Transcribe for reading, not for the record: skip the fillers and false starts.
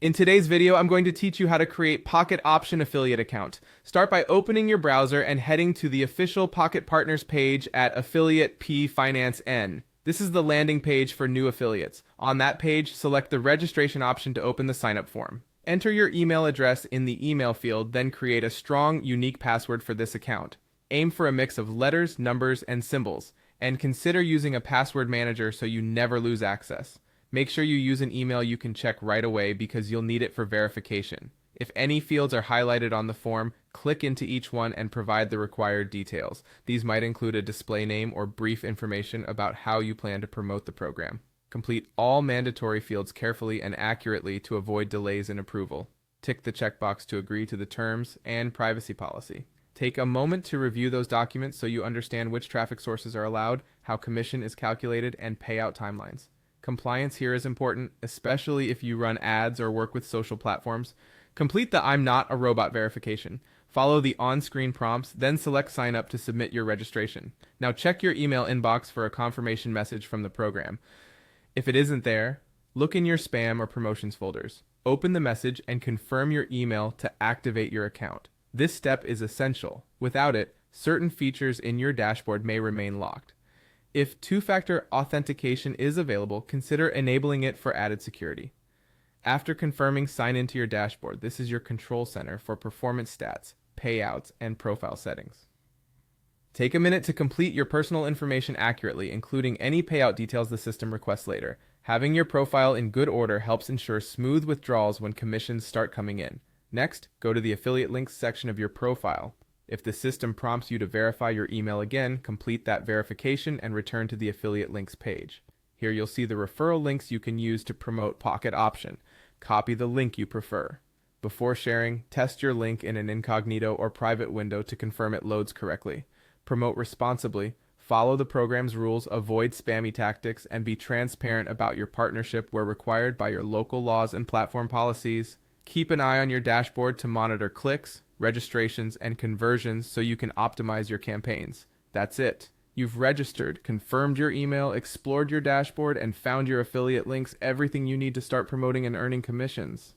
In today's video, I'm going to teach you how to create Pocket Option affiliate account. Start by opening your browser and heading to the official Pocket Partners page at Affiliate P Finance N. This is the landing page for new affiliates. On that page, select the registration option to open the sign-up form. Enter your email address in the email field, then create a strong, unique password for this account. Aim for a mix of letters, numbers, and symbols, and consider using a password manager so you never lose access. Make sure you use an email you can check right away because you'll need it for verification. If any fields are highlighted on the form, click into each one and provide the required details. These might include a display name or brief information about how you plan to promote the program. Complete all mandatory fields carefully and accurately to avoid delays in approval. Tick the checkbox to agree to the terms and privacy policy. Take a moment to review those documents so you understand which traffic sources are allowed, how commission is calculated, and payout timelines. Compliance here is important, especially if you run ads or work with social platforms. Complete the I'm not a robot verification. Follow the on-screen prompts, then select sign up to submit your registration. Now check your email inbox for a confirmation message from the program. If it isn't there, look in your spam or promotions folders. Open the message and confirm your email to activate your account. This step is essential. Without it, certain features in your dashboard may remain locked. If two-factor authentication is available, consider enabling it for added security. After confirming sign into your dashboard, this is your control center for performance stats, payouts, and profile settings. Take a minute to complete your personal information accurately, including any payout details the system requests later. Having your profile in good order helps ensure smooth withdrawals when commissions start coming in. Next, go to the affiliate links section of your profile. If the system prompts you to verify your email again, complete that verification and return to the affiliate links page. Here you'll see the referral links you can use to promote Pocket Option. Copy the link you prefer. Before sharing, test your link in an incognito or private window to confirm it loads correctly. Promote responsibly, follow the program's rules, avoid spammy tactics, and be transparent about your partnership where required by your local laws and platform policies. Keep an eye on your dashboard to monitor clicks, registrations, and conversions so you can optimize your campaigns. That's it. You've registered, confirmed your email, explored your dashboard, and found your affiliate links, everything you need to start promoting and earning commissions.